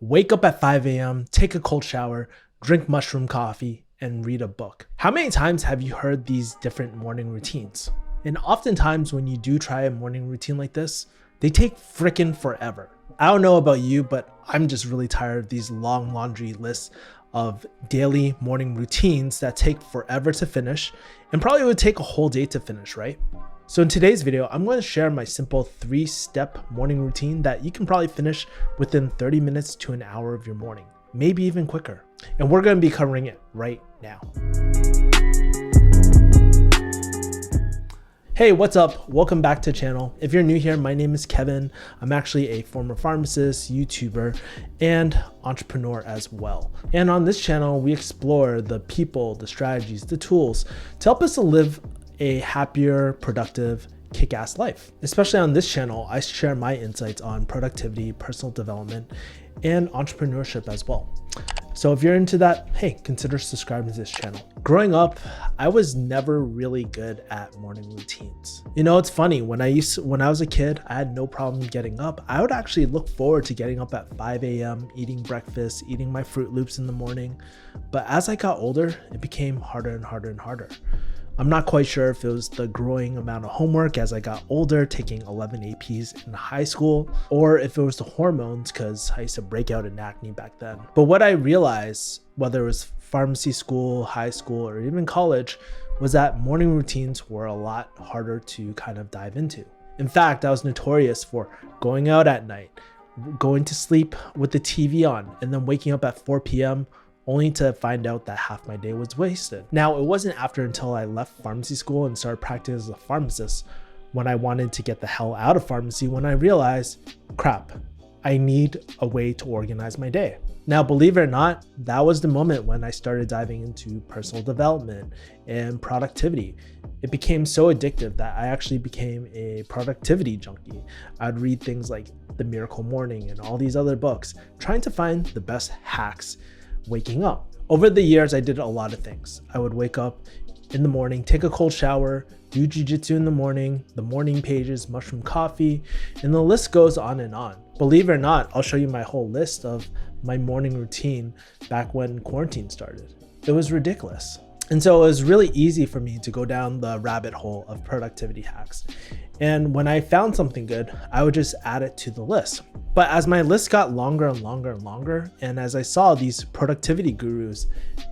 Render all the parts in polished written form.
wake up at 5 a.m., take a cold shower, drink mushroom coffee, and read a book. How many times have you heard these different morning routines? And oftentimes when you do try a morning routine like this, they take frickin' forever. I don't know about you, but I'm just really tired of these long laundry lists of daily morning routines that take forever to finish and probably would take a whole day to finish, right? So in today's video, I'm going to share my simple 3-step morning routine that you can probably finish within 30 minutes to an hour of your morning, maybe even quicker. And we're going to be covering it right now. Hey, what's up? Welcome back to the channel. If you're new here, my name is Kevin. I'm actually a former pharmacist, YouTuber, and entrepreneur as well. And on this channel, we explore the people, the strategies, the tools to help us to live a happier, productive, kick-ass life. Especially on this channel, I share my insights on productivity, personal development, and entrepreneurship as well. So if you're into that, hey, consider subscribing to this channel. Growing up, I was never really good at morning routines. You know, it's funny, when I was a kid, I had no problem getting up. I would actually look forward to getting up at 5 a.m., eating breakfast, eating my Fruit Loops in the morning. But as I got older, it became harder and harder and harder. I'm not quite sure if it was the growing amount of homework as I got older, taking 11 APs in high school, or if it was the hormones because I used to break out in acne back then. But what I realized, whether it was pharmacy school, high school, or even college, was that morning routines were a lot harder to kind of dive into. In fact, I was notorious for going out at night, going to sleep with the TV on, and then waking up at 4 p.m. only to find out that half my day was wasted. Now, it wasn't until I left pharmacy school and started practicing as a pharmacist when I wanted to get the hell out of pharmacy when I realized, crap, I need a way to organize my day. Now, believe it or not, that was the moment when I started diving into personal development and productivity. It became so addictive that I actually became a productivity junkie. I'd read things like The Miracle Morning and all these other books, trying to find the best hacks waking up. Over the years, I did a lot of things. I would wake up in the morning, take a cold shower, do jujitsu in the morning pages, mushroom coffee, and the list goes on and on. Believe it or not, I'll show you my whole list of my morning routine back when quarantine started. It was ridiculous. And so it was really easy for me to go down the rabbit hole of productivity hacks. And when I found something good, I would just add it to the list. But as my list got longer and longer and longer, and as I saw these productivity gurus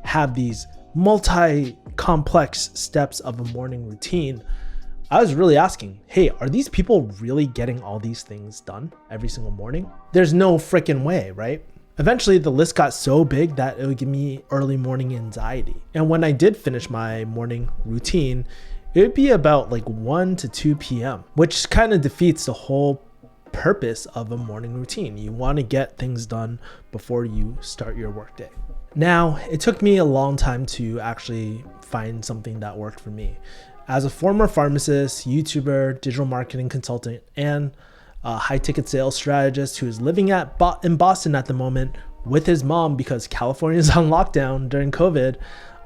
have these multi-complex steps of a morning routine, I was really asking, hey, are these people really getting all these things done every single morning? There's no freaking way, right? Eventually, the list got so big that it would give me early morning anxiety. And when I did finish my morning routine, it would be about like 1 to 2 p.m., which kind of defeats the whole purpose of a morning routine. You want to get things done before you start your workday. Now, it took me a long time to actually find something that worked for me. As a former pharmacist, YouTuber, digital marketing consultant, and a high-ticket sales strategist who is living in Boston at the moment with his mom because California is on lockdown during COVID,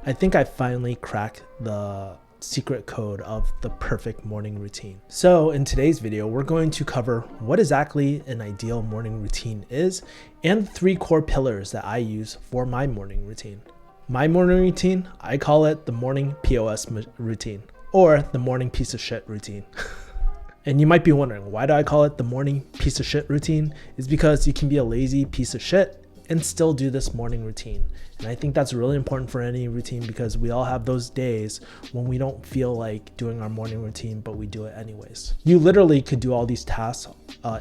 I think I finally cracked the secret code of the perfect morning routine. So in today's video, we're going to cover what exactly an ideal morning routine is and the 3 core pillars that I use for my morning routine. My morning routine, I call it the morning POS routine or the morning piece of shit routine. And you might be wondering, why do I call it the morning piece of shit routine? It's because you can be a lazy piece of shit and still do this morning routine. And I think that's really important for any routine because we all have those days when we don't feel like doing our morning routine, but we do it anyways. You literally could do all these tasks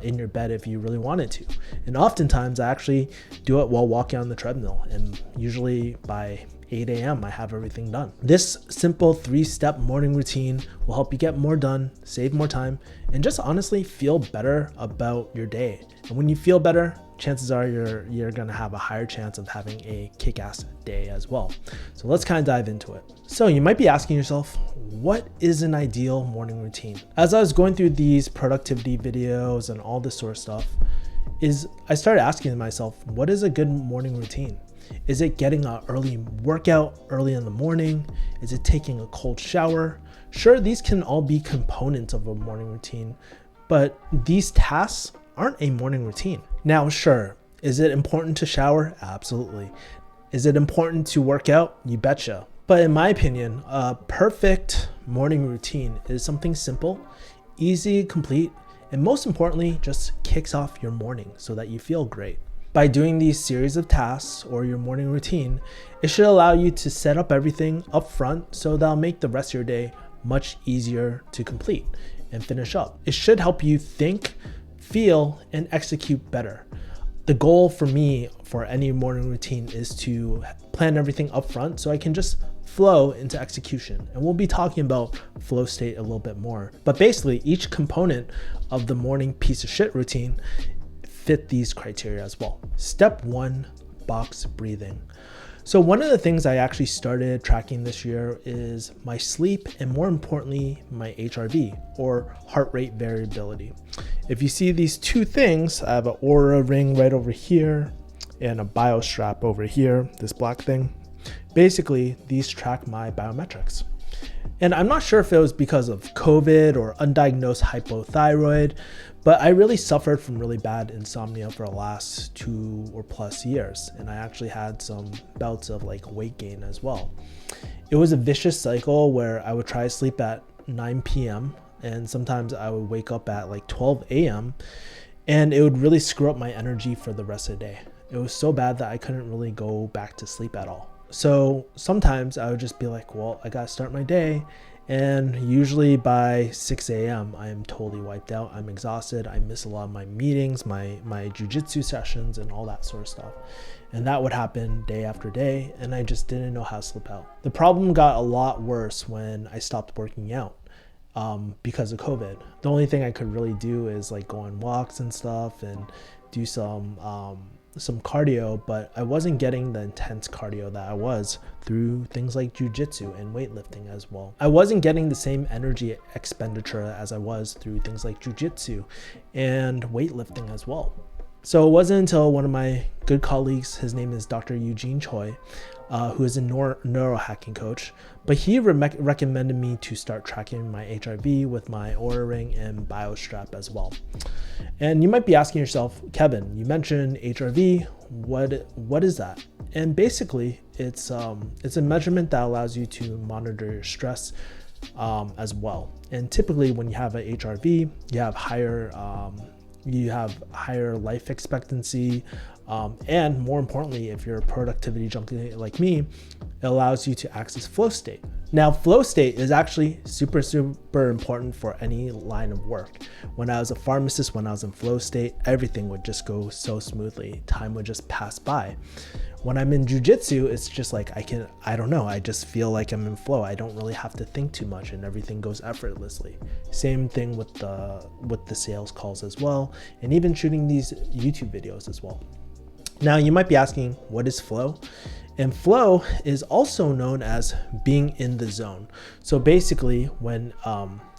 in your bed if you really wanted to. And oftentimes I actually do it while walking on the treadmill. And usually by 8 a.m. I have everything done. This simple 3-step morning routine will help you get more done, save more time, and just honestly feel better about your day. And when you feel better, chances are you're gonna have a higher chance of having a kick-ass day as well. So let's kind of dive into it. So you might be asking yourself, what is an ideal morning routine? As I was going through these productivity videos and all this sort of stuff, I started asking myself, what is a good morning routine? Is it getting an early workout early in the morning? Is it taking a cold shower? Sure, these can all be components of a morning routine, but these tasks aren't a morning routine. Now, sure, Is it important to shower? Absolutely. Is it important to work out? You betcha. But in my opinion, a perfect morning routine is something simple, easy to complete, and most importantly, just kicks off your morning so that you feel great. By doing these series of tasks or your morning routine, it should allow you to set up everything up front so that'll make the rest of your day much easier to complete and finish up. It should help you think, feel, and execute better. The goal for me for any morning routine is to plan everything up front so I can just flow into execution. And we'll be talking about flow state a little bit more. But basically, each component of the morning piece of shit routine fit these criteria as well. Step 1, box breathing. So one of the things I actually started tracking this year is my sleep and more importantly, my HRV or heart rate variability. If you see these two things, I have an Oura ring right over here and a BioStrap over here, this black thing. Basically, these track my biometrics. And I'm not sure if it was because of COVID or undiagnosed hypothyroid, but I really suffered from really bad insomnia for the last 2 or plus years. And I actually had some bouts of like weight gain as well. It was a vicious cycle where I would try to sleep at 9 p.m. and sometimes I would wake up at like 12 a.m. and it would really screw up my energy for the rest of the day. It was so bad that I couldn't really go back to sleep at all. So sometimes I would just be like, well, I gotta start my day. And usually by 6 a.m. I am totally wiped out. I'm exhausted. I miss a lot of my meetings, my jujitsu sessions and all that sort of stuff. And that would happen day after day. And I just didn't know how to sleep out. The problem got a lot worse when I stopped working out because of COVID. The only thing I could really do is like go on walks and stuff and do some cardio, but I wasn't getting the intense cardio that I was through things like jujitsu and weightlifting as well. I wasn't getting the same energy expenditure as I was through things like jujitsu and weightlifting as well. So it wasn't until one of my good colleagues, his name is Dr. Eugene Choi, who is a neurohacking coach, but he recommended me to start tracking my HRV with my Oura Ring and BioStrap as well. And you might be asking yourself, Kevin, you mentioned HRV, what is that? And basically it's a measurement that allows you to monitor your stress as well. And typically when you have a HRV, you have higher life expectancy, and more importantly, if you're a productivity junkie like me, it allows you to access flow state. Now, flow state is actually super important for any line of work. When I was a pharmacist, when I was in flow state, everything would just go so smoothly. Time would just pass by. When I'm in jujitsu, it's just like I don't know, I just feel like I'm in flow. I don't really have to think too much and everything goes effortlessly. Same thing with the sales calls as well, and even shooting these YouTube videos as well. Now you might be asking, what is flow? And flow is also known as being in the zone. So basically when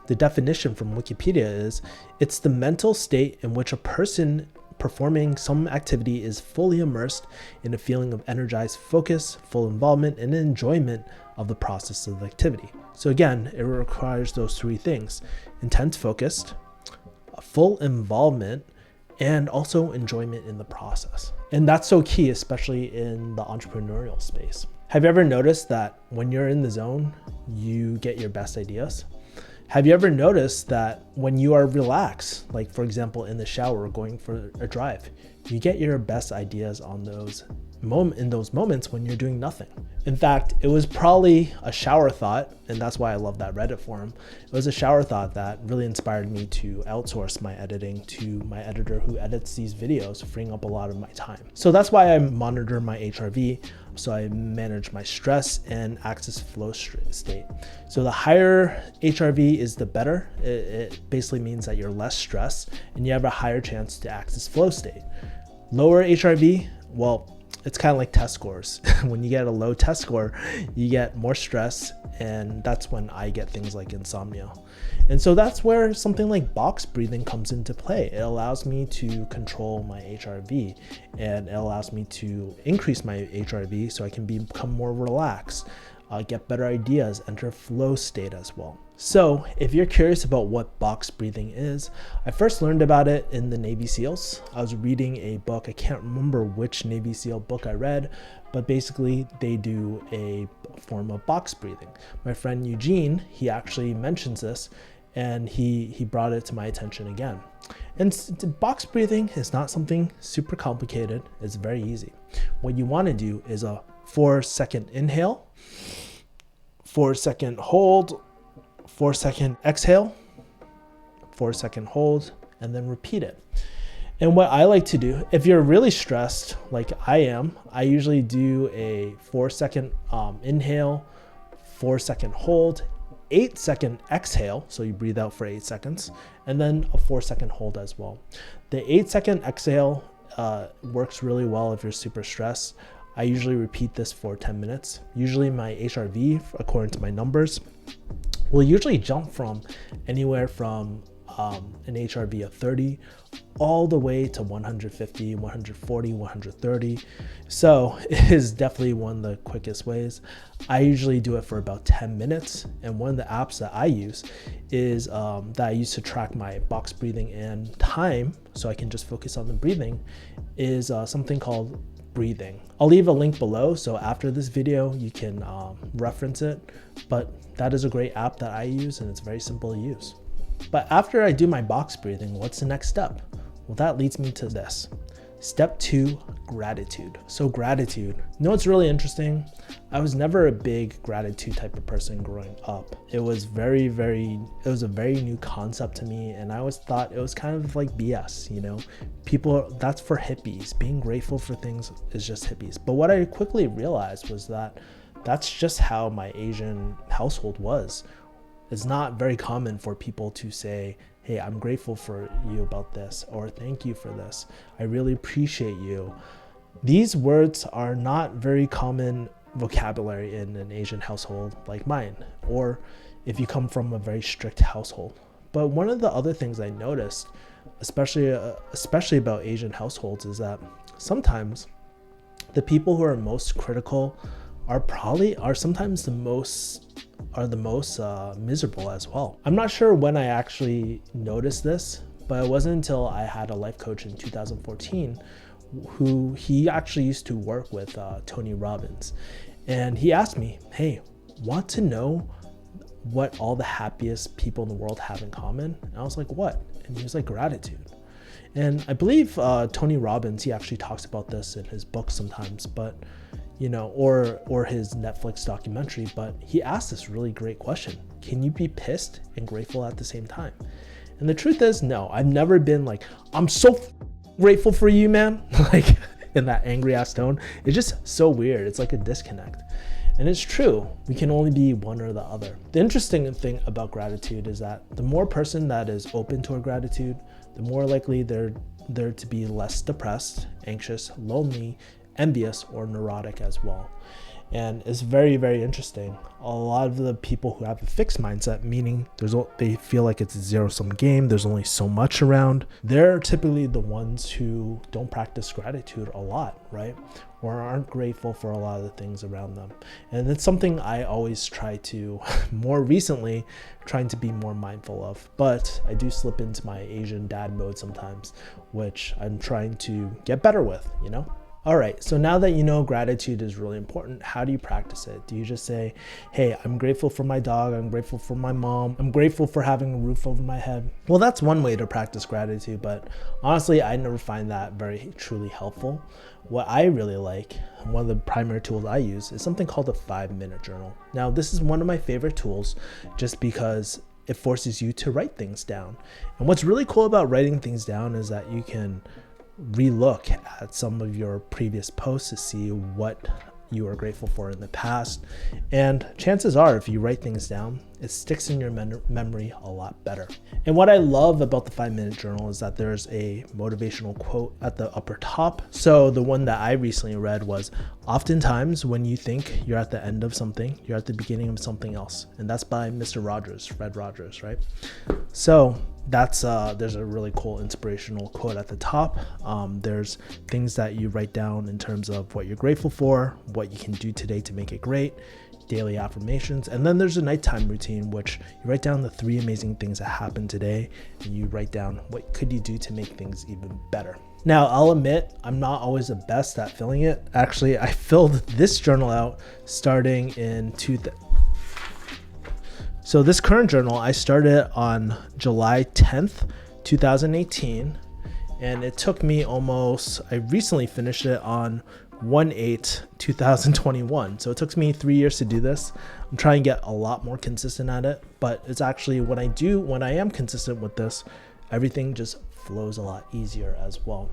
the definition from Wikipedia is, it's the mental state in which a person performing some activity is fully immersed in a feeling of energized focus, full involvement, and enjoyment of the process of the activity. So again, it requires those three things: intense focused, full involvement, and also enjoyment in the process. And that's so key, especially in the entrepreneurial space. Have you ever noticed that when you're in the zone, you get your best ideas? Have you ever noticed that when you are relaxed, like for example in the shower or going for a drive, you get your best ideas on in those moments when you're doing nothing? In fact, it was probably a shower thought, and that's why I love that Reddit forum. It was a shower thought that really inspired me to outsource my editing to my editor who edits these videos, freeing up a lot of my time. So that's why I monitor my HRV, so I manage my stress and access flow state. So the higher HRV is the better. It basically means that you're less stressed and you have a higher chance to access flow state. Lower HRV, well, it's kind of like test scores. When you get a low test score, you get more stress, and that's when I get things like insomnia. And so that's where something like box breathing comes into play. It allows me to control my HRV, and it allows me to increase my HRV so I can become more relaxed. get better ideas, enter flow state as well. So if you're curious about what box breathing is, I first learned about it in the Navy SEALs. I was reading a book, I can't remember which Navy SEAL book I read, but basically they do a form of box breathing. My friend Eugene, he actually mentions this, and he brought it to my attention again. And box breathing is not something super complicated, it's very easy. What you want to do is a 4-second inhale, 4-second hold, 4-second exhale, 4-second hold, and then repeat it. And what I like to do, if you're really stressed like I am, I usually do a 4-second inhale, 4-second hold, 8-second exhale, so you breathe out for 8 seconds, and then a 4-second hold as well. The 8-second exhale works really well if you're super stressed. I usually repeat this for 10 minutes. Usually my HRV, according to my numbers, will usually jump from anywhere from an HRV of 30 all the way to 150, 140, 130. So it is definitely one of the quickest ways. I usually do it for about 10 minutes. And one of the apps that I use is that I use to track my box breathing and time, so I can just focus on the breathing, is something called Breathing. I'll leave a link below, so after this video you can reference it, but that is a great app that I use and it's very simple to use. But after I do my box breathing, what's the next step? Well, that leads me to this. Step 2, gratitude. So gratitude. You know what's really interesting? I was never a big gratitude type of person growing up. It was a very new concept to me, and I always thought it was kind of like BS, you know? People, that's for hippies. Being grateful for things is just hippies. But what I quickly realized was that that's just how my Asian household was. It's not very common for people to say, hey, I'm grateful for you about this, or thank you for this. I really appreciate you. These words are not very common vocabulary in an Asian household like mine, or if you come from a very strict household. But one of the other things I noticed, especially about Asian households, is that sometimes the people who are most critical are sometimes the most miserable as well. I'm not sure when I actually noticed this, but it wasn't until I had a life coach in 2014 who he actually used to work with Tony Robbins. And he asked me, hey, want to know what all the happiest people in the world have in common? And I was like, what? And he was like, gratitude. And I believe Tony Robbins, he actually talks about this in his book sometimes, but you know, or his Netflix documentary, but he asked this really great question. Can you be pissed and grateful at the same time? And the truth is, no, I've never been like, I'm so grateful for you, man. Like in that angry ass tone. It's just so weird. It's like a disconnect. And it's true, we can only be one or the other. The interesting thing about gratitude is that the more person that is open to our gratitude, the more likely they're to be less depressed, anxious, lonely, envious, or neurotic as well. And it's very, very interesting. A lot of the people who have a fixed mindset, meaning they feel like it's a zero-sum game, there's only so much around, they're typically the ones who don't practice gratitude a lot, right? Or aren't grateful for a lot of the things around them. And it's something I always try to, more recently, trying to be more mindful of. But I do slip into my Asian dad mode sometimes, which I'm trying to get better with, you know? All right, so now that you know gratitude is really important, how do you practice it? Do you just say, hey, I'm grateful for my dog, I'm grateful for my mom, I'm grateful for having a roof over my head? Well, that's one way to practice gratitude, but honestly, I never find that very truly helpful. What I really like, one of the primary tools I use, is something called a 5-minute journal. Now, this is one of my favorite tools just because it forces you to write things down. And what's really cool about writing things down is that you can relook at some of your previous posts to see what you are grateful for in the past. And chances are, if you write things down, it sticks in your memory a lot better. And what I love about the 5-minute journal is that there's a motivational quote at the upper top. So the one that I recently read was, oftentimes when you think you're at the end of something, you're at the beginning of something else. And that's by Mr. Rogers, Fred Rogers, right? So that's there's a really cool inspirational quote at the top. There's things that you write down in terms of what you're grateful for, what you can do today to make it great. daily affirmations. And then there's a nighttime routine, which you write down the 3 amazing things that happened today, and you write down what could you do to make things even better. Now, I'll admit, I'm not always the best at filling it. Actually, I filled this journal out starting in So this current journal, I started on July 10th, 2018, and it took me I recently finished it on 1/8/2021. So it took me 3 years to do this. I'm trying to get a lot more consistent at it, but it's actually when I am consistent with this, everything just flows a lot easier as well.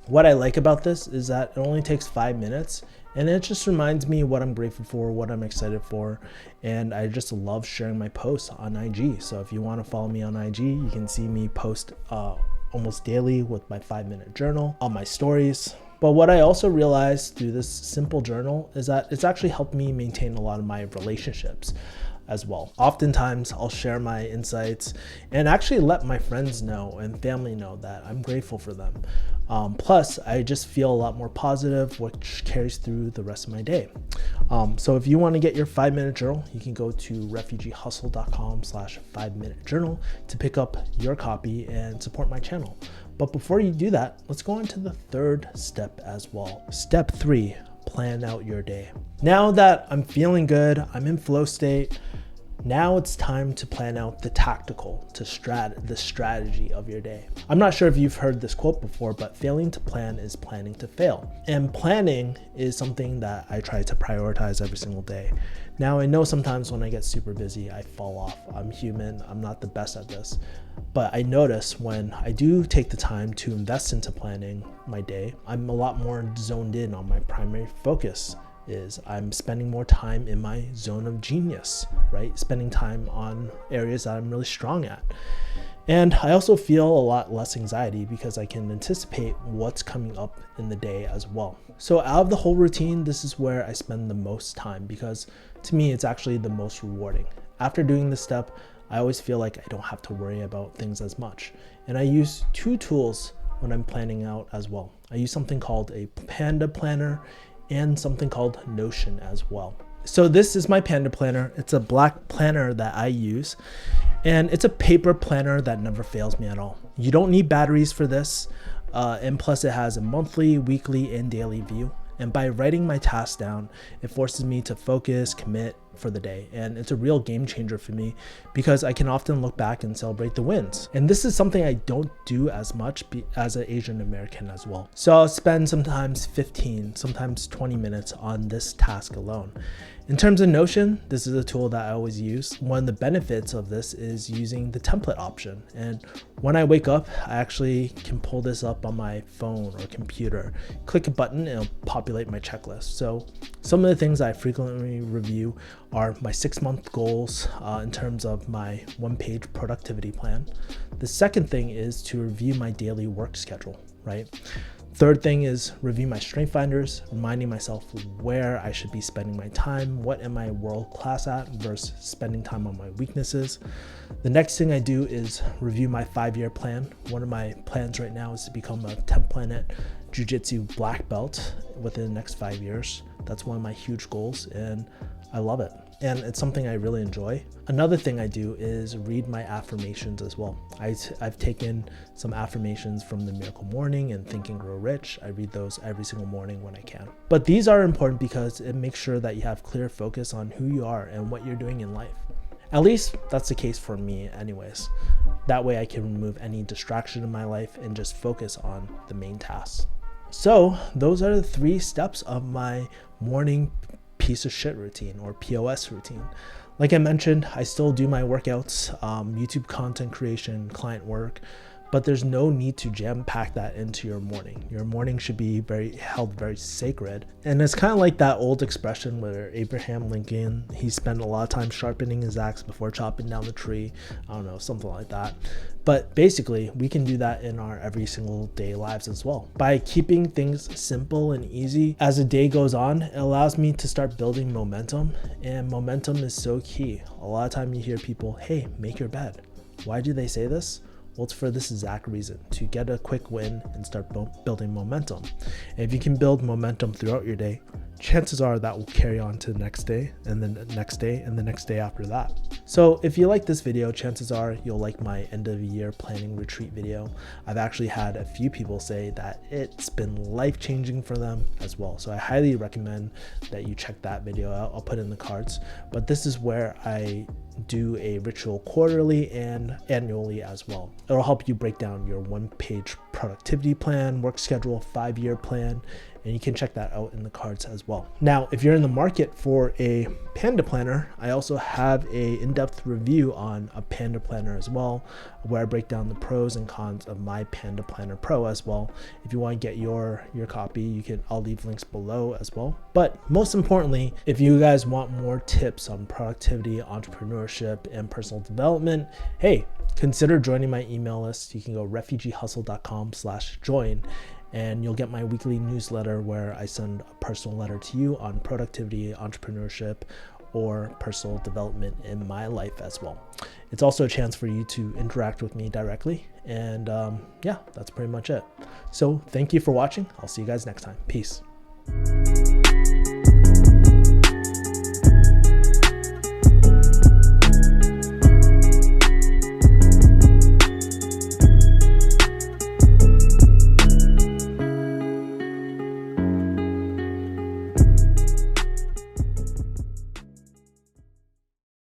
What I like about this is that it only takes 5 minutes, and it just reminds me what I'm grateful for, what I'm excited for, and I just love sharing my posts on IG. So if you want to follow me on IG, you can see me post almost daily with my 5-minute journal on my stories. But what I also realized through this simple journal is that it's actually helped me maintain a lot of my relationships as well. Oftentimes I'll share my insights and actually let my friends know and family know that I'm grateful for them. Plus, I just feel a lot more positive, which carries through the rest of my day. So if you want to get your 5-minute journal, you can go to refugeehustle.com/5-minute journal to pick up your copy and support my channel. But before you do that, let's go on to the 3rd step as well. Step 3, plan out your day. Now that I'm feeling good, I'm in flow state, now it's time to plan out the the strategy of your day. I'm not sure if you've heard this quote before, but failing to plan is planning to fail. And planning is something that I try to prioritize every single day. Now, I know sometimes when I get super busy, I fall off. I'm human, I'm not the best at this. But I notice when I do take the time to invest into planning my day, I'm a lot more zoned in on my primary focus. I'm spending more time in my zone of genius, right? Spending time on areas that I'm really strong at. And I also feel a lot less anxiety because I can anticipate what's coming up in the day as well. So out of the whole routine, this is where I spend the most time because to me, it's actually the most rewarding. After doing this step, I always feel like I don't have to worry about things as much. And I use 2 tools when I'm planning out as well. I use something called a Panda Planner and something called Notion as well. So this is my Panda Planner. It's a black planner that I use, and it's a paper planner that never fails me at all. You don't need batteries for this, and plus it has a monthly, weekly, and daily view. And by writing my tasks down, it forces me to focus, commit for the day. And it's a real game changer for me because I can often look back and celebrate the wins. And this is something I don't do as much as an Asian American as well. So I'll spend sometimes 15, sometimes 20 minutes on this task alone. In terms of Notion, this is a tool that I always use. One of the benefits of this is using the template option. And when I wake up, I actually can pull this up on my phone or computer, click a button, and it'll populate my checklist. So some of the things I frequently review are my 6-month goals in terms of my 1-page productivity plan. The second thing is to review my daily work schedule, right? Third thing is review my strength finders, reminding myself where I should be spending my time, what am I world class at versus spending time on my weaknesses. The next thing I do is review my 5-year plan. One of my plans right now is to become a 10th Planet Jiu-Jitsu black belt within the next 5 years. That's one of my huge goals and I love it. And it's something I really enjoy. Another thing I do is read my affirmations as well. I've taken some affirmations from the Miracle Morning and Think and Grow Rich. I read those every single morning when I can. But these are important because it makes sure that you have clear focus on who you are and what you're doing in life. At least that's the case for me anyways. That way I can remove any distraction in my life and just focus on the main tasks. So those are the 3 steps of my morning piece of shit routine or POS routine. Like I mentioned, I still do my workouts, YouTube content creation, client work, but there's no need to jam pack that into your morning. Your morning should be held very sacred. And it's kind of like that old expression where Abraham Lincoln, he spent a lot of time sharpening his axe before chopping down the tree. I don't know, something like that. But basically, we can do that in our every single day lives as well. By keeping things simple and easy as the day goes on, it allows me to start building momentum. And momentum is so key. A lot of time you hear people, hey, make your bed. Why do they say this? Well, it's for this exact reason, to get a quick win and start building momentum. And if you can build momentum throughout your day, chances are that will carry on to the next day and then the next day and the next day after that. So if you like this video, chances are you'll like my end of year planning retreat video. I've actually had a few people say that it's been life-changing for them as well. So I highly recommend that you check that video out. I'll put it in the cards, but this is where I do a ritual quarterly and annually as well. It'll help you break down your 1-page productivity plan, work schedule, 5-year plan, and you can check that out in the cards as well. Now, if you're in the market for a Panda planner, I also have a in-depth review on a Panda planner as well, where I break down the pros and cons of my Panda Planner Pro as well. If you want to get your copy, I'll leave links below as well. But most importantly, if you guys want more tips on productivity, entrepreneurship, and personal development, hey, consider joining my email list. You can go refugeehustle.com/join. And you'll get my weekly newsletter where I send a personal letter to you on productivity, entrepreneurship, or personal development in my life as well. It's also a chance for you to interact with me directly. And yeah, that's pretty much it. So thank you for watching. I'll see you guys next time. Peace.